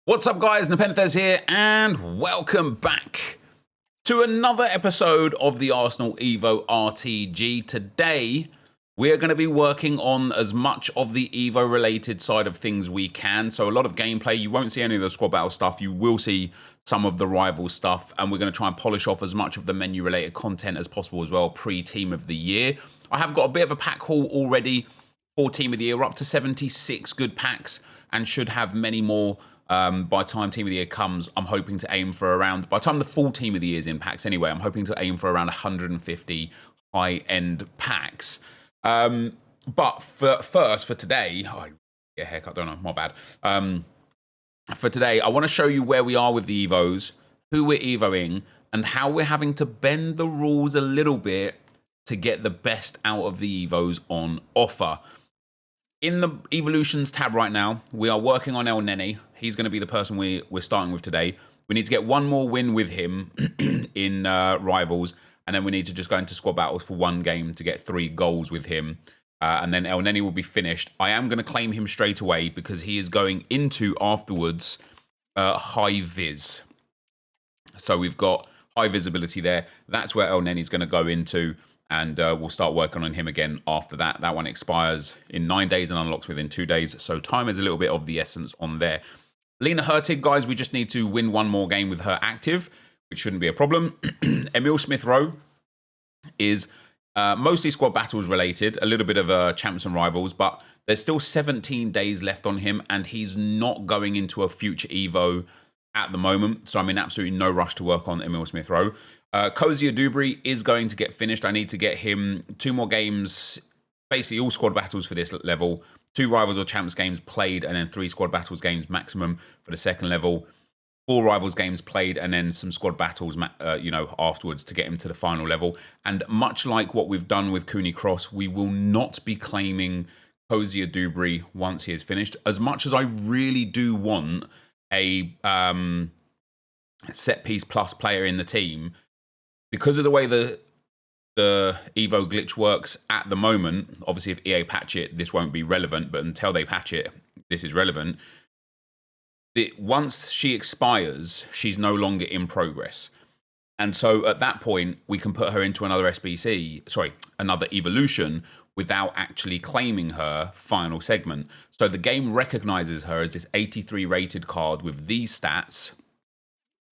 What's up, guys? NepentheZ here, and welcome back to another episode of the Arsenal Evo RTG. Today, we're going to be working on as much of the Evo-related side of things we can. So a lot of gameplay. You won't see any of the squad battle stuff. You will see some of the rival stuff, and we're going to try and polish off as much of the menu-related content as possible as well, pre-Team of the Year. I have got a bit of a pack haul already for Team of the Year. We're up to 76 good packs and should have many more by the time Team of the Year comes. I'm hoping to aim for around, by the time the full Team of the Year is in packs anyway, I'm hoping to aim for around 150 high-end packs. But for today, I get a haircut, don't know, my bad. For today, I want to show you where we are with the Evos, who we're Evoing, and how we're having to bend the rules a little bit to get the best out of the Evos on offer. In the Evolutions tab right now, we are working on El Nene. He's going to be the person we're starting with today. We need to get one more win with him in Rivals, and then we need to just go into squad battles for one game to get 3 goals with him. And then El Nene will be finished. I am going to claim him straight away because he is going into, afterwards, high vis. So we've got high visibility there. That's where El Nene is going to go into. And we'll start working on him again after that. That one expires in 9 days and unlocks within 2 days. So time is a little bit of the essence on there. Lena Hurtig, guys, we just need to win one more game with her active, which shouldn't be a problem. Emil Smith-Rowe is mostly squad battles related, a little bit of champs and rivals, but there's still 17 days left on him, and he's not going into a future Evo at the moment. So I'm in absolutely no rush to work on Emil Smith-Rowe. Cozier Dubry is going to get finished. I need to get him 2 more games, basically all squad battles for this level, 2 rivals or champs games played, and then 3 squad battles games maximum for the second level, 4 rivals games played, and then some squad battles, afterwards to get him to the final level. And much like what we've done with Cooney Cross, we will not be claiming Cozier Dubry once he is finished. As much as I really do want a set piece plus player in the team, because of the way the Evo glitch works at the moment, obviously if EA patch it, this won't be relevant, but until they patch it, this is relevant. Once she expires, she's no longer in progress. And so at that point, we can put her into another another evolution without actually claiming her final segment. So the game recognizes her as this 83 rated card with these stats,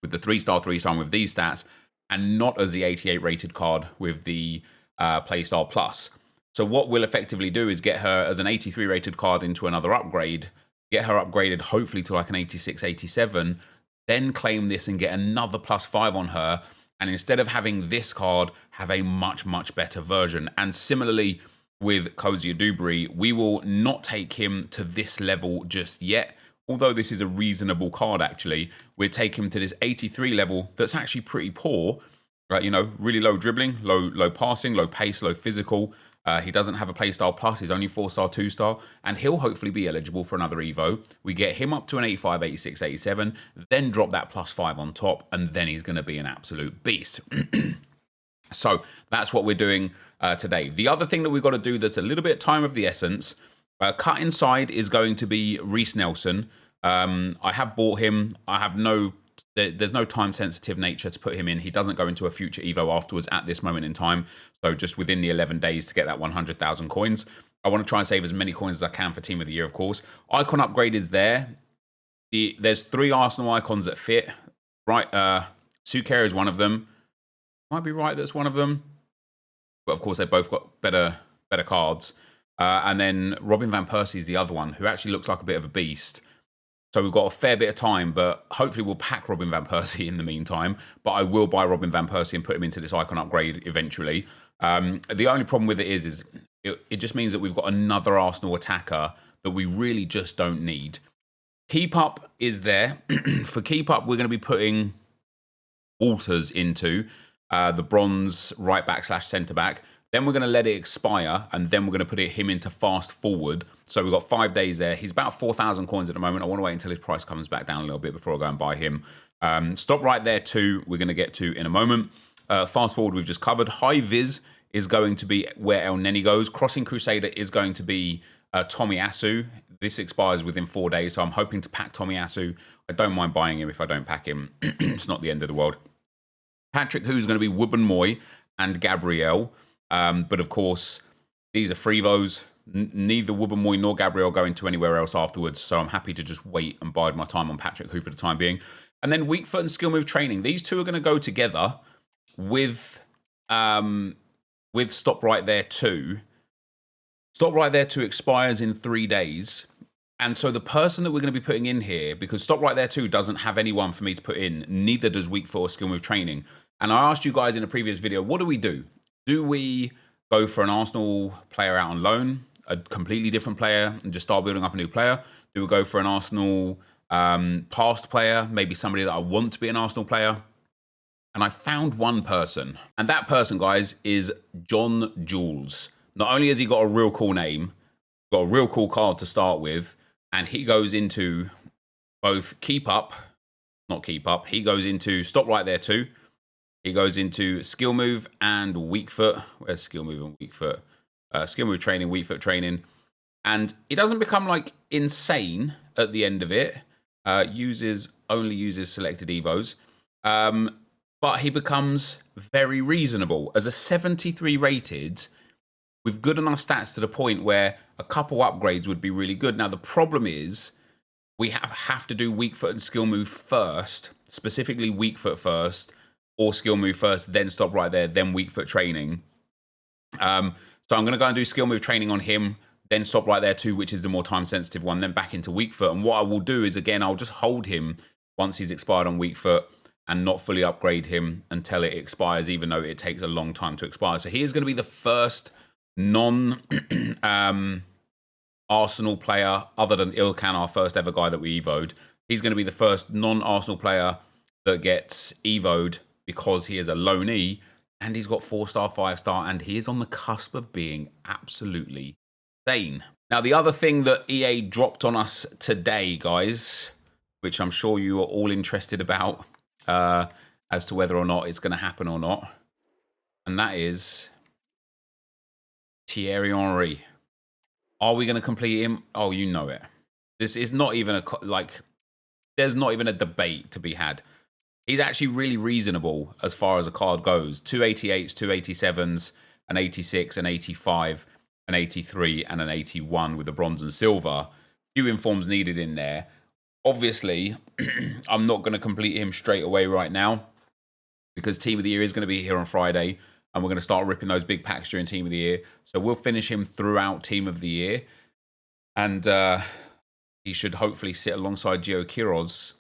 with the 3-star, 3-star with these stats, and not as the 88 rated card with the Playstyle Plus. So what we'll effectively do is get her as an 83 rated card into another upgrade, get her upgraded hopefully to like an 86, 87, then claim this and get another +5 on her, and instead of having this card, have a much, much better version. And similarly with Cozier Dubry, we will not take him to this level just yet. Although this is a reasonable card, actually, we'll take him to this 83 level that's actually pretty poor. Right, really low dribbling, low passing, low pace, low physical. He doesn't have a Playstyle Plus. He's only 4-star, 2-star. And he'll hopefully be eligible for another Evo. We get him up to an 85, 86, 87, then drop that +5 on top, and then he's going to be an absolute beast. So that's what we're doing today. The other thing that we've got to do that's a little bit time of the essence, cut inside is going to be Reece Nelson. I have bought him. There's no time sensitive nature to put him in. He doesn't go into a future Evo afterwards at this moment in time. So just within the 11 days to get that 100,000 coins. I want to try and save as many coins as I can for Team of the Year, of course. Icon upgrade is there. There's 3 Arsenal icons that fit. Right, Suker is one of them. Might be right that's one of them. But of course, they've both got better cards. And then Robin Van Persie is the other one, who actually looks like a bit of a beast. So we've got a fair bit of time, but hopefully we'll pack Robin Van Persie in the meantime. But I will buy Robin Van Persie and put him into this icon upgrade eventually. The only problem with it is it just means that we've got another Arsenal attacker that we really just don't need. Keep Up is there. For Keep Up, we're going to be putting Walters into the bronze right back / centre back. Then we're going to let it expire, and then we're going to put him into fast forward. So we've got 5 days there. He's about 4,000 coins at the moment. I want to wait until his price comes back down a little bit before I go and buy him. Stop right there too. We're going to get to in a moment. Fast forward, we've just covered. High vis is going to be where El Nene goes. Crossing Crusader is going to be Tommy Asu. this expires within 4 days, so I'm hoping to pack Tomiyasu. I don't mind buying him if I don't pack him. It's not the end of the world. Patrick, who's going to be Wubben and Gabriel. But of course, these are Frevos. Neither Wubben nor Gabriel go into anywhere else afterwards, so I'm happy to just wait and bide my time on Patrick, who for the time being. And then weak foot and skill move training. These two are going to go together with Stop Right There 2. Stop Right There 2 expires in 3 days. And so the person that we're going to be putting in here, because Stop Right There 2 doesn't have anyone for me to put in, neither does weak foot or skill move training. And I asked you guys in a previous video, what do? Do we go for an Arsenal player out on loan, a completely different player, and just start building up a new player? Do we go for an Arsenal past player, maybe somebody that I want to be an Arsenal player? And I found one person. And that person, guys, is John Jules. Not only has he got a real cool name, got a real cool card to start with, and he goes into both he goes into Stop Right There 2. He goes into skill move and weak foot. Where's skill move and weak foot? Skill move training, weak foot training. And he doesn't become like insane at the end of it. Only uses selected Evos. But he becomes very reasonable. As a 73 rated, with good enough stats to the point where a couple upgrades would be really good. Now, the problem is we have to do weak foot and skill move first, specifically weak foot first, or skill move first, then Stop Right There, then weak foot training. So I'm going to go and do skill move training on him, then Stop Right There 2, which is the more time-sensitive one, then back into weak foot. And what I will do is, again, I'll just hold him once he's expired on weak foot and not fully upgrade him until it expires, even though it takes a long time to expire. So he is going to be the first non-Arsenal player, other than Ilkan, our first ever guy that we evoed. He's going to be the first non-Arsenal player that gets evoed because he is a loanee, and he's got 4-star, 5-star, and he is on the cusp of being absolutely insane. Now, the other thing that EA dropped on us today, guys, which I'm sure you are all interested about as to whether or not it's going to happen or not, and that is Thierry Henry. Are we going to complete him? Oh, you know it. This is not even there's not even a debate to be had. He's actually really reasonable as far as a card goes. 288s, 287s, an 86, an 85, an 83, and an 81 with the bronze and silver. Few informs needed in there. Obviously, I'm not going to complete him straight away right now because Team of the Year is going to be here on Friday, and we're going to start ripping those big packs during Team of the Year. So we'll finish him throughout Team of the Year, and he should hopefully sit alongside Gio Quiroz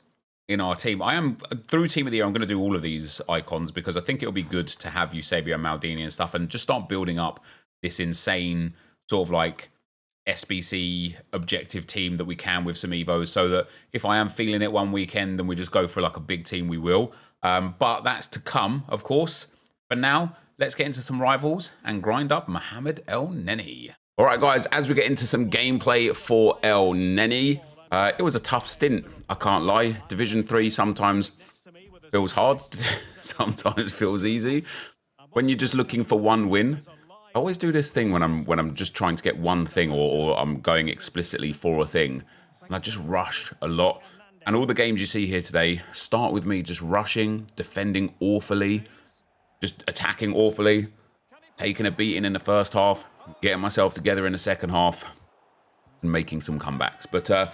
in our team. I am, through Team of the Year, I'm going to do all of these icons because I think it'll be good to have Eusebio, Maldini and stuff and just start building up this insane sort of like SBC objective team that we can with some Evos, so that if I am feeling it one weekend and we just go for like a big team, we will. But that's to come, of course. But now, let's get into some rivals and grind up Mohamed El Neni. All right, guys, as we get into some gameplay for El Neni, it was a tough stint, I can't lie. Division 3 sometimes feels hard, sometimes feels easy. When you're just looking for one win, I always do this thing when I'm just trying to get one thing or I'm going explicitly for a thing, and I just rush a lot. And all the games you see here today start with me just rushing, defending awfully, just attacking awfully, taking a beating in the first half, getting myself together in the second half, and making some comebacks. But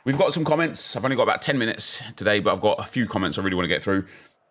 we've got some comments. I've only got about 10 minutes today, but I've got a few comments I really want to get through.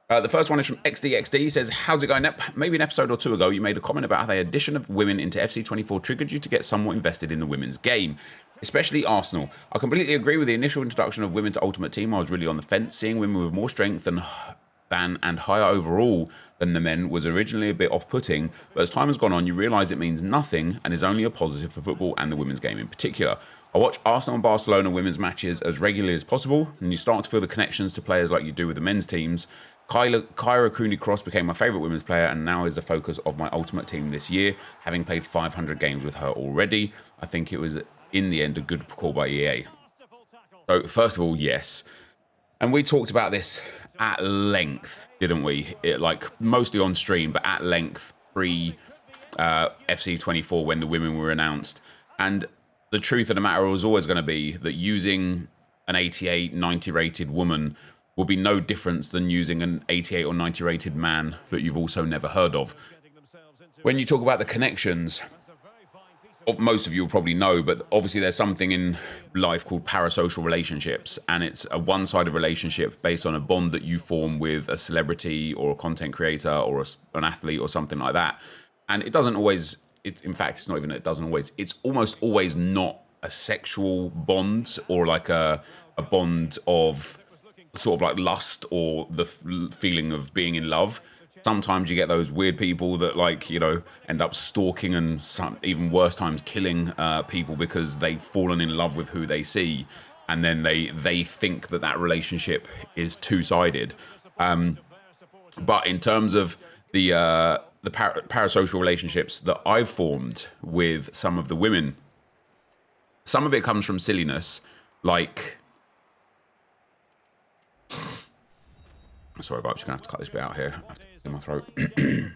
The first one is from XDXD. He says, how's it going, Nep? Maybe an episode or two ago, you made a comment about how the addition of women into FC24 triggered you to get somewhat invested in the women's game, especially Arsenal. I completely agree with the initial introduction of women to Ultimate Team. I was really on the fence. Seeing women with more strength and higher overall than the men was originally a bit off-putting, but as time has gone on, you realise it means nothing and is only a positive for football and the women's game in particular. I watch Arsenal and Barcelona women's matches as regularly as possible, and you start to feel the connections to players like you do with the men's teams. Kyra Cooney-Cross became my favourite women's player and now is the focus of my Ultimate Team this year, having played 500 games with her already. I think it was, in the end, a good call by EA. So, first of all, yes. And we talked about this at length, didn't we? Like, mostly on stream, but at length pre FC24 when the women were announced. And the truth of the matter was always going to be that using an 88, 90 rated woman will be no difference than using an 88 or 90 rated man that you've also never heard of. When you talk about the connections, most of you will probably know, but obviously there's something in life called parasocial relationships, and it's a one-sided relationship based on a bond that you form with a celebrity or a content creator or an athlete or something like that. And it doesn't always, in fact, it's not even, it doesn't always, it's almost always not a sexual bond or like a bond of sort of like lust or the feeling of being in love. Sometimes you get those weird people that, like, you know, end up stalking and some, even worse times killing people because they've fallen in love with who they see, and then they think that that relationship is two-sided. But in terms of the parasocial relationships that I've formed with some of the women, some of it comes from silliness, like... Sorry, but I'm just going to have to cut this bit out here. I have to in my throat. I'm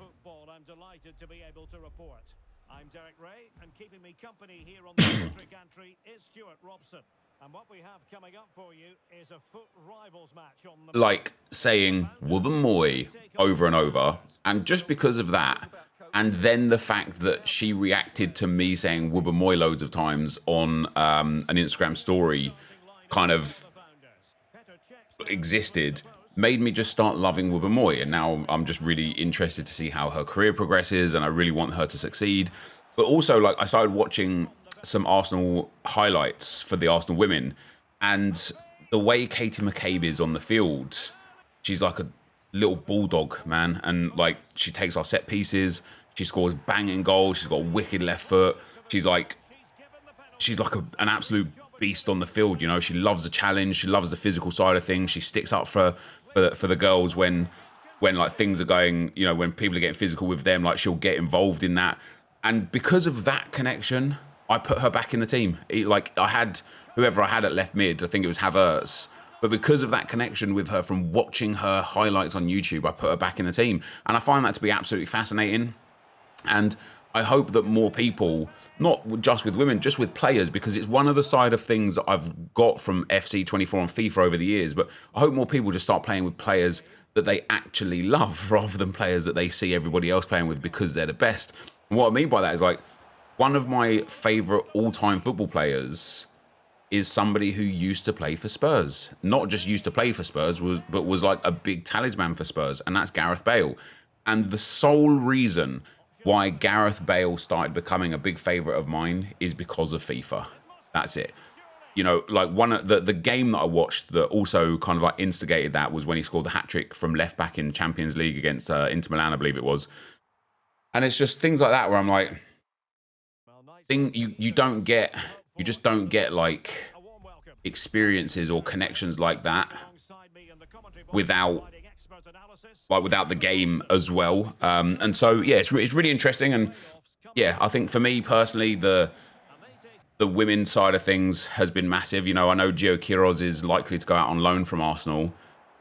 delighted to be able to report. I'm Derek Ray, and keeping me company here on the electric entry is Stuart Robson. And what we have coming up for you is a foot rivals match on the... Like saying Wubba over and over, and just because of that, and then the fact that she reacted to me saying Wubba loads of times on an Instagram story kind of existed, made me just start loving Wubba, and now I'm just really interested to see how her career progresses, and I really want her to succeed. But also, like, I started watching some Arsenal highlights for the Arsenal women, and the way Katie McCabe is on the field, she's like a little bulldog, man, and like she takes our set pieces, she scores banging goals, she's got a wicked left foot, she's like an absolute beast on the field, you know. She loves the challenge, she loves the physical side of things, she sticks up for the girls when like things are going, you know, when people are getting physical with them, like she'll get involved in that. And because of that connection, I put her back in the team. Like, I had whoever I had at left mid, I think it was Havertz, but because of that connection with her from watching her highlights on YouTube, I put her back in the team, and I find that to be absolutely fascinating. And I hope that more people, not just with women, just with players, because it's one of the side of things that I've got from FC24 and FIFA over the years, but I hope more people just start playing with players that they actually love rather than players that they see everybody else playing with because they're the best. And what I mean by that is, like, one of my favourite all-time football players is somebody who used to play for Spurs. Not just used to play for Spurs, but was like a big talisman for Spurs, and that's Gareth Bale. And the sole reason why Gareth Bale started becoming a big favourite of mine is because of FIFA. That's it. You know, like the game that I watched that also kind of like instigated that was when he scored the hat-trick from left back in Champions League against Inter Milan, I believe it was. And it's just things like that where I'm like, you just don't get like experiences or connections like that without the game as well. And so, yeah, it's really interesting. And yeah, I think for me personally, the women's side of things has been massive. You know, I know Gio Quiroz is likely to go out on loan from Arsenal,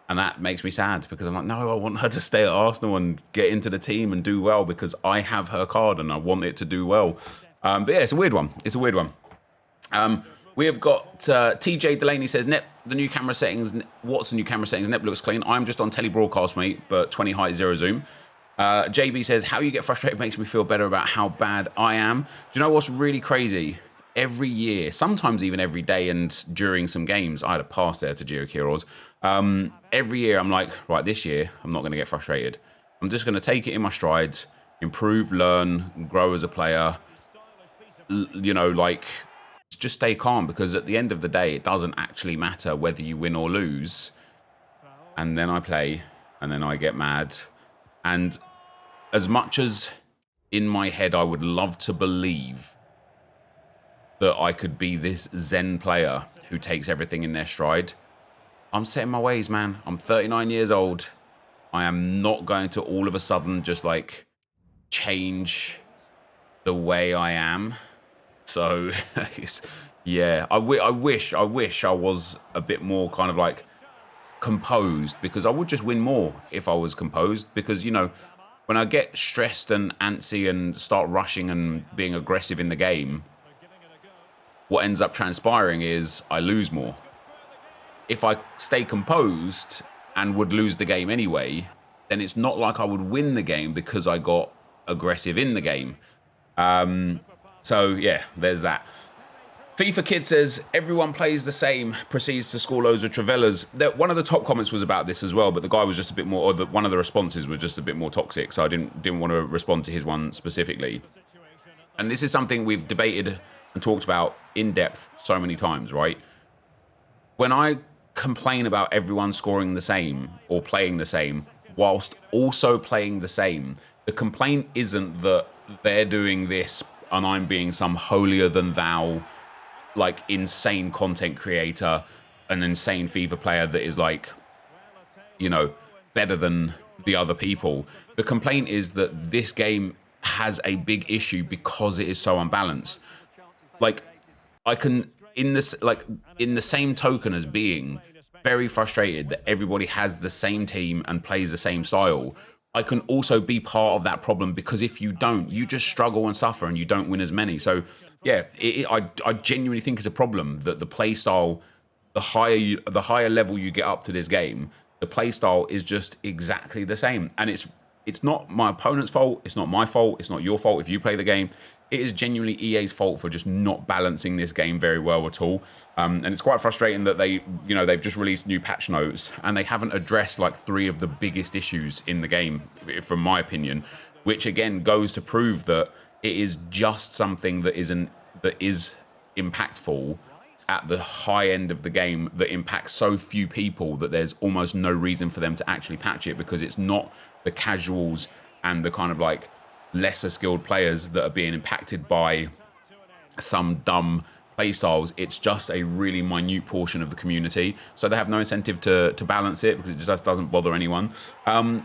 and that makes me sad because I'm like, no, I want her to stay at Arsenal and get into the team and do well because I have her card and I want it to do well. But yeah, it's a weird one. We have got TJ Delaney says, Nep, the new camera settings, what's the new camera settings? Nep looks clean. I'm just on telebroadcast, mate, but 20 height, 0 zoom. JB says, how you get frustrated makes me feel better about how bad I am. Do you know what's really crazy? Every year, sometimes even every day and during some games, I had a pass there to Gio Quiroz. Every year I'm like, right, this year I'm not going to get frustrated. I'm just going to take it in my strides, improve, learn, grow as a player, you know, like, just stay calm, because at the end of the day, it doesn't actually matter whether you win or lose. And then I play, and then I get mad. And as much as in my head I would love to believe that I could be this zen player who takes everything in their stride, I'm set in my ways, man. I'm 39 years old. I am not going to all of a sudden just like change the way I am. So, yeah, I wish I was a bit more kind of like composed, because I would just win more if I was composed. Because, you know, when I get stressed and antsy and start rushing and being aggressive in the game, what ends up transpiring is I lose more. If I stay composed and would lose the game anyway, then it's not like I would win the game because I got aggressive in the game. So yeah, there's that. FIFA Kid says, everyone plays the same, proceeds to score loads of Travellas. One of the top comments was about this as well, but the guy was just a bit more, or one of the responses was just a bit more toxic, so I didn't want to respond to his one specifically. And this is something we've debated and talked about in depth so many times, right? When I complain about everyone scoring the same or playing the same, whilst also playing the same, the complaint isn't that they're doing this and I'm being some holier than thou, like insane content creator, an insane FIFA player that is like, you know, better than the other people. The complaint is that this game has a big issue because it is so unbalanced. Like, I can, in the same token as being very frustrated that everybody has the same team and plays the same style, I can also be part of that problem, because if you don't, you just struggle and suffer and you don't win as many. So yeah, I genuinely think it's a problem that the play style, the higher level you get up to this game, the play style is just exactly the same. And it's not my opponent's fault, it's not my fault, it's not your fault if you play the game. It is genuinely EA's fault for just not balancing this game very well at all. And it's quite frustrating that they've just released new patch notes and they haven't addressed like 3 of the biggest issues in the game, from my opinion, which again goes to prove that it is just something that is impactful at the high end of the game, that impacts so few people that there's almost no reason for them to actually patch it, because it's not the casuals and the kind of like lesser skilled players that are being impacted by some dumb play styles. It's just a really minute portion of the community, so they have no incentive to balance it, because it just doesn't bother anyone.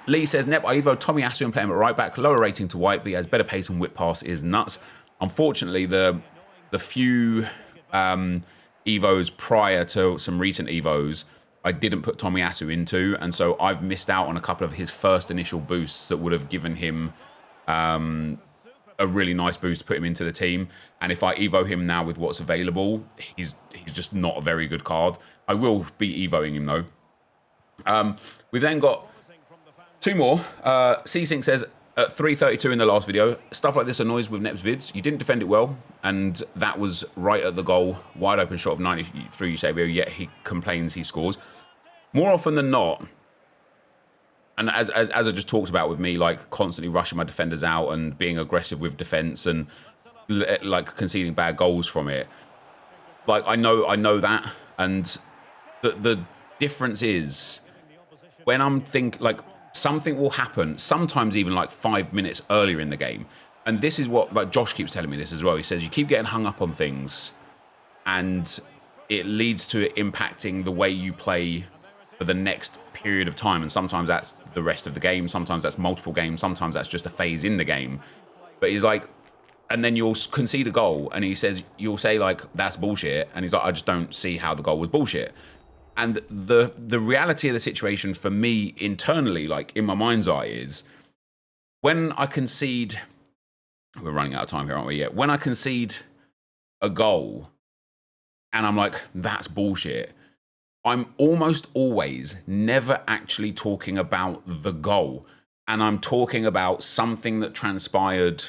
Lee says, Nep, I evo Tommy Asu and play him at right back, lower rating to white, but he has better pace and whip pass is nuts. Unfortunately, the few evos prior to some recent evos I didn't put Tommy Asu into, and so I've missed out on a couple of his first initial boosts that would have given him a really nice boost to put him into the team. And if I evo him now with what's available, he's just not a very good card. I will be evoing him though. We've then got 2 more. C-Sync says, at 3:32 in the last video, stuff like this annoys with Nep's vids. You didn't defend it well, and that was right at the goal. Wide open shot of 93 Eusebio, yet he complains he scores. More often than not, and as I just talked about with me, like constantly rushing my defenders out and being aggressive with defense and like conceding bad goals from it. Like I know that, and the difference is when I'm like something will happen, sometimes even like 5 minutes earlier in the game. And this is what, like Josh keeps telling me this as well. He says you keep getting hung up on things and it leads to it impacting the way you play for the next period of time. And sometimes that's the rest of the game. Sometimes that's multiple games. Sometimes that's just a phase in the game. But he's like, and then you'll concede a goal and he says, you'll say like, that's bullshit. And he's like, I just don't see how the goal was bullshit. And the reality of the situation for me internally, like in my mind's eye, is when I concede, we're running out of time here, aren't we? Yeah. When I concede a goal and I'm like, that's bullshit, I'm almost always never actually talking about the goal. And I'm talking about something that transpired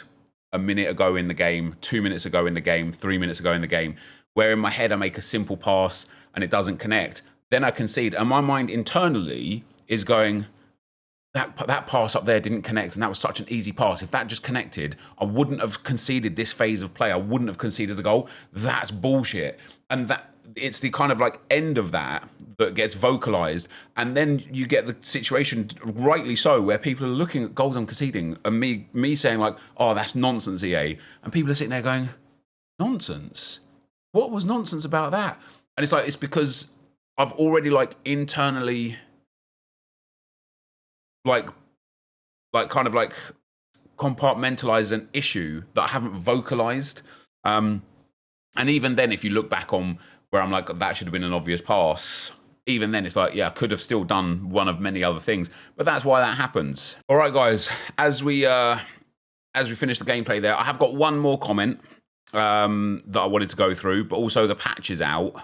a minute ago in the game, 2 minutes ago in the game, 3 minutes ago in the game, where in my head I make a simple pass and it doesn't connect. Then I concede, and my mind internally is going, that pass up there didn't connect, and that was such an easy pass. If that just connected, I wouldn't have conceded this phase of play. I wouldn't have conceded a goal. That's bullshit. And that it's the kind of like end of that gets vocalized, and then you get the situation, rightly so, where people are looking at goals I'm conceding, and me saying like, oh, that's nonsense, EA. And people are sitting there going, nonsense? What was nonsense about that? And it's like, it's because I've already like internally like kind of like compartmentalized an issue that I haven't vocalized. And even then, if you look back on where I'm like, that should have been an obvious pass, even then it's like, yeah, I could have still done one of many other things, but that's why that happens. All right, guys, as we finish the gameplay there, I have got one more comment. that I wanted to go through, but also the patch is out.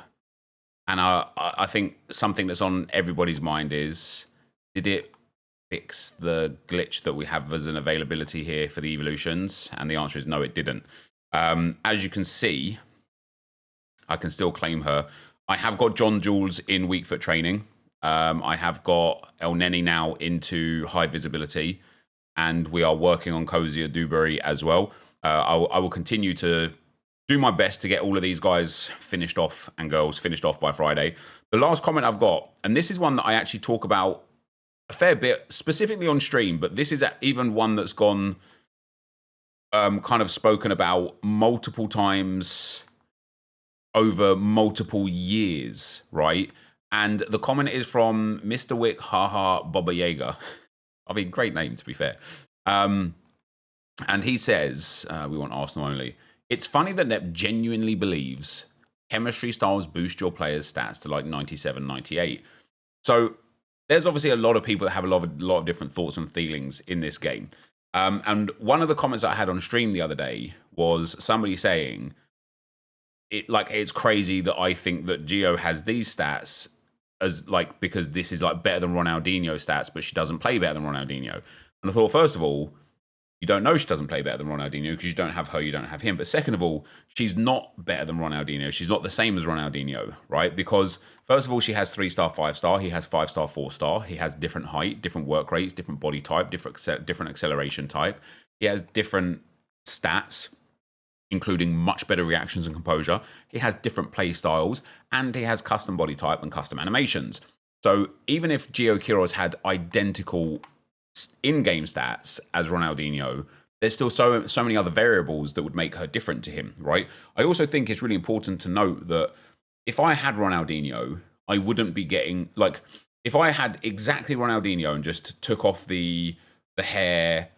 And I think something that's on everybody's mind is, did it fix the glitch that we have as an availability here for the evolutions? And the answer is no, it didn't. As you can see, I can still claim her. I have got John Jules in weak foot training. I have got El Neni now into high visibility. And we are working on Cozier Dewberry as well. I will continue to do my best to get all of these guys finished off and girls finished off by Friday. The last comment I've got, and this is one that I actually talk about a fair bit, specifically on stream, but this is even one that's gone kind of spoken about multiple times over multiple years, right? And the comment is from Mr. Wick, haha, Baba Yaga. I mean, great name, to be fair. And he says, we want Arsenal only. It's funny that Nep genuinely believes chemistry styles boost your players' stats to like 97, 98. So there's obviously a lot of people that have a lot of different thoughts and feelings in this game. And one of the comments I had on stream the other day was somebody saying, it's crazy that I think that Gio has these stats as like, because this is like better than Ronaldinho stats, but she doesn't play better than Ronaldinho. And I thought, first of all, you don't know she doesn't play better than Ronaldinho because you don't have her, you don't have him. But second of all, she's not better than Ronaldinho. She's not the same as Ronaldinho, right? Because first of all, she has 3-star, 5-star. He has 5-star, 4-star. He has different height, different work rates, different body type, different acceleration type. He has different stats, including much better reactions and composure. He has different play styles, and he has custom body type and custom animations. So even if Gio Quiroz had identical in-game stats as Ronaldinho, there's still so many other variables that would make her different to him, right? I also think it's really important to note that if I had Ronaldinho, I wouldn't be getting, like, if I had exactly Ronaldinho and just took off the hair,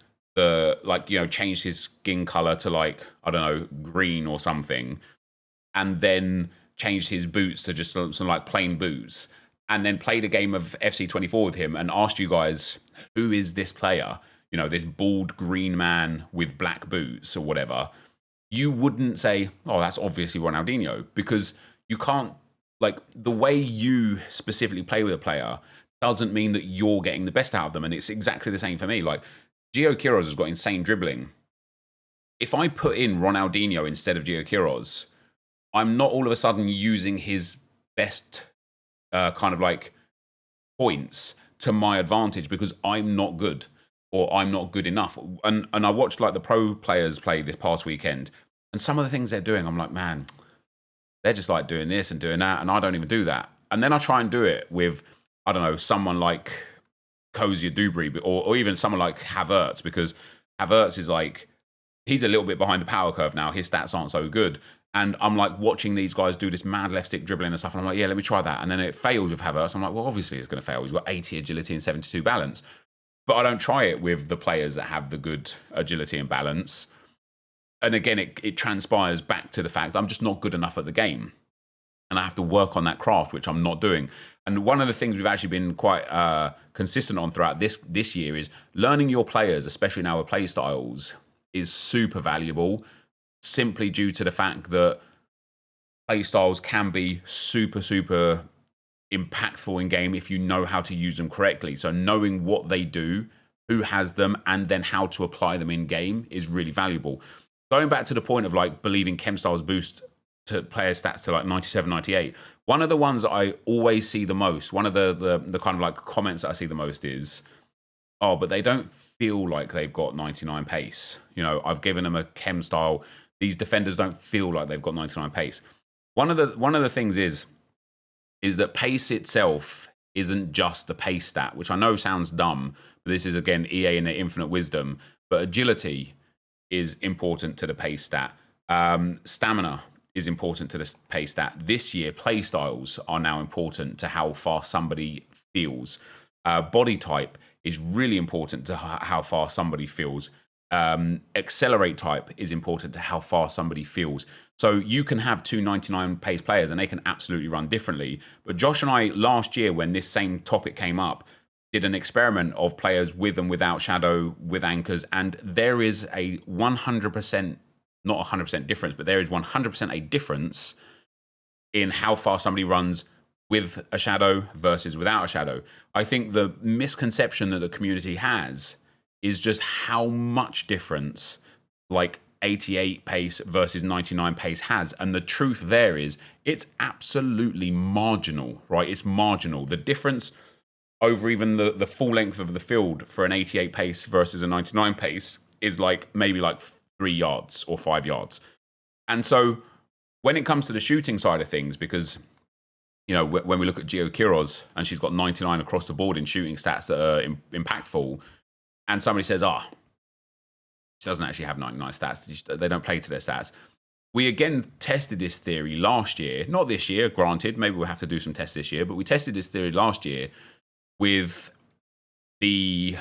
changed his skin color to like, I don't know, green or something, and then changed his boots to just some like plain boots, and then played a game of FC24 with him and asked you guys, who is this player? You know, this bald green man with black boots or whatever. You wouldn't say, oh, that's obviously Ronaldinho, because you can't, like, the way you specifically play with a player doesn't mean that you're getting the best out of them. And it's exactly the same for me. Like, Gio Quiroz has got insane dribbling. If I put in Ronaldinho instead of Gio Quiroz, I'm not all of a sudden using his best kind of like points to my advantage because I'm not good or I'm not good enough. And I watched like the pro players play this past weekend, and some of the things they're doing, I'm like, man, they're just like doing this and doing that, and I don't even do that. And then I try and do it with, I don't know, someone like Cozier Dewberry or even someone like Havertz, because Havertz is like, he's a little bit behind the power curve now. His stats aren't so good. And I'm like watching these guys do this mad left stick dribbling and stuff. And I'm like, yeah, let me try that. And then it fails with Havertz. I'm like, well, obviously it's going to fail. He's got 80 agility and 72 balance. But I don't try it with the players that have the good agility and balance. And again, it transpires back to the fact that I'm just not good enough at the game. And I have to work on that craft, which I'm not doing. And one of the things we've actually been quite consistent on throughout this year is learning your players, especially in our play styles, is super valuable, simply due to the fact that play styles can be super, super impactful in game if you know how to use them correctly. So knowing what they do, who has them, and then how to apply them in game is really valuable. Going back to the point of like believing chem styles boost to player stats to like 97, 98, one of the ones that I always see the most, one of the kind of like comments that I see the most is, oh, but they don't feel like they've got 99 pace. You know, I've given them a chem style. These defenders don't feel like they've got 99 pace. One of the things is that pace itself isn't just the pace stat, which I know sounds dumb, but this is, again, EA and their infinite wisdom. But agility is important to the pace stat. Stamina is important to the pace stat. This year, play styles are now important to how fast somebody feels. Body type is really important to how fast somebody feels. Accelerate type is important to how fast somebody feels. So you can have two 99 pace players and they can absolutely run differently. But Josh and I, last year, when this same topic came up, did an experiment of players with and without shadow, with anchors, and there is a 100% not 100% difference, but there is 100% a difference in how fast somebody runs with a shadow versus without a shadow. I think the misconception that the community has is just how much difference like 88 pace versus 99 pace has. And the truth there is it's absolutely marginal, right? It's marginal. The difference over even the full length of the field for an 88 pace versus a 99 pace is like maybe like 3 yards or 5 yards. And so when it comes to the shooting side of things, because you know, when we look at Gio Quiroz and she's got 99 across the board in shooting stats that are impactful, and somebody says, she doesn't actually have 99 stats. They don't play to their stats. We again tested this theory last year. Not this year, granted. Maybe we'll have to do some tests this year. But we tested this theory last year with the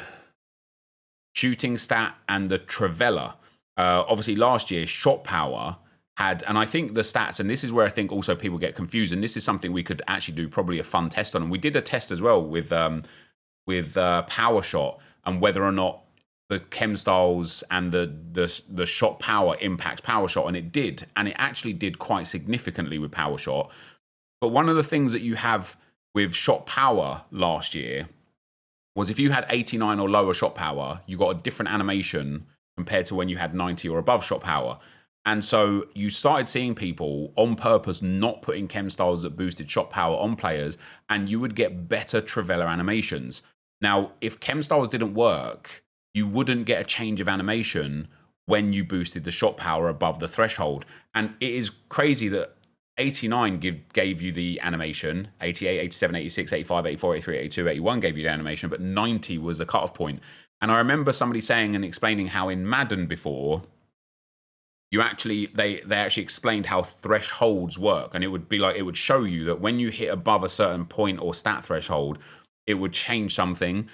shooting stat and the Trivela. Obviously, last year, shot power had, and I think the stats, and this is where I think also people get confused, and this is something we could actually do probably a fun test on. And we did a test as well with power shot and whether or not the chem styles and the shot power impacts power shot, and it did, and it actually did quite significantly with power shot. But one of the things that you have with shot power last year was if you had 89 or lower shot power, you got a different animation compared to when you had 90 or above shot power. And so you started seeing people on purpose not putting chem styles that boosted shot power on players, and you would get better Trivela animations. Now, if chem styles didn't work, you wouldn't get a change of animation when you boosted the shot power above the threshold. And it is crazy that 89 gave you the animation, 88, 87, 86, 85, 84, 83, 82, 81 gave you the animation, but 90 was the cutoff point. And I remember somebody saying and explaining how in Madden before, they actually explained how thresholds work. And it would be like, it would show you that when you hit above a certain point or stat threshold, it would change something.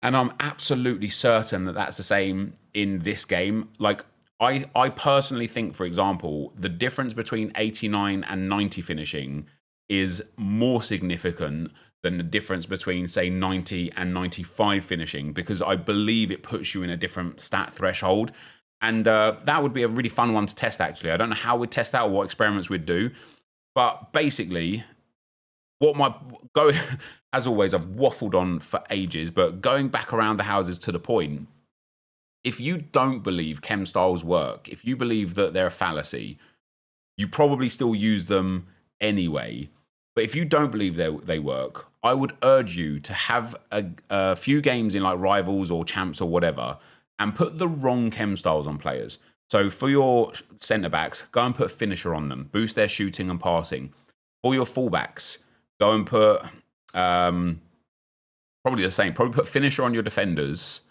And I'm absolutely certain that that's the same in this game. Like, I personally think, for example, the difference between 89 and 90 finishing is more significant than the difference between, say, 90 and 95 finishing, because I believe it puts you in a different stat threshold. And that would be a really fun one to test, actually. I don't know how we'd test that or what experiments we'd do. But basically, as always, I've waffled on for ages, but going back around the houses to the point, if you don't believe chem styles work, if you believe that they're a fallacy, you probably still use them anyway. But if you don't believe they work, I would urge you to have a few games in like Rivals or Champs or whatever, and put the wrong chem styles on players. So for your centre backs, go and put finisher on them, boost their shooting and passing. For your fullbacks, go and put probably the same. Probably put finisher on your defenders.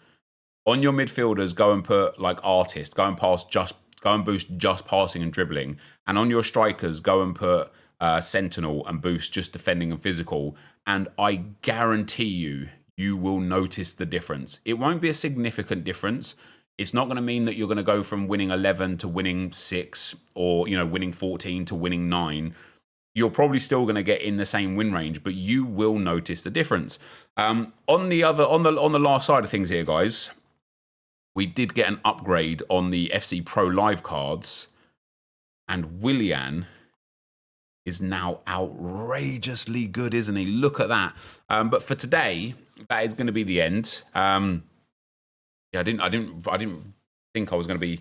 On your midfielders, go and put like artist. Go and boost just passing and dribbling. And on your strikers, go and put sentinel and boost just defending and physical. And I guarantee you will notice the difference. It won't be a significant difference. It's not going to mean that you're going to go from winning 11 to winning 6, or winning 14 to winning 9. You're probably still going to get in the same win range, but you will notice the difference. On the last side of things here, guys, we did get an upgrade on the FC Pro Live cards, and Willian is now outrageously good, isn't he? Look at that. But for today, that is going to be the end. I didn't think I was going to be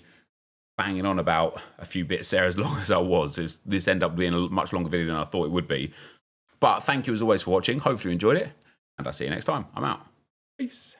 banging on about a few bits there as long as I was. This ended up being a much longer video than I thought it would be. But thank you as always for watching. Hopefully you enjoyed it, and I'll see you next time. I'm out. Peace.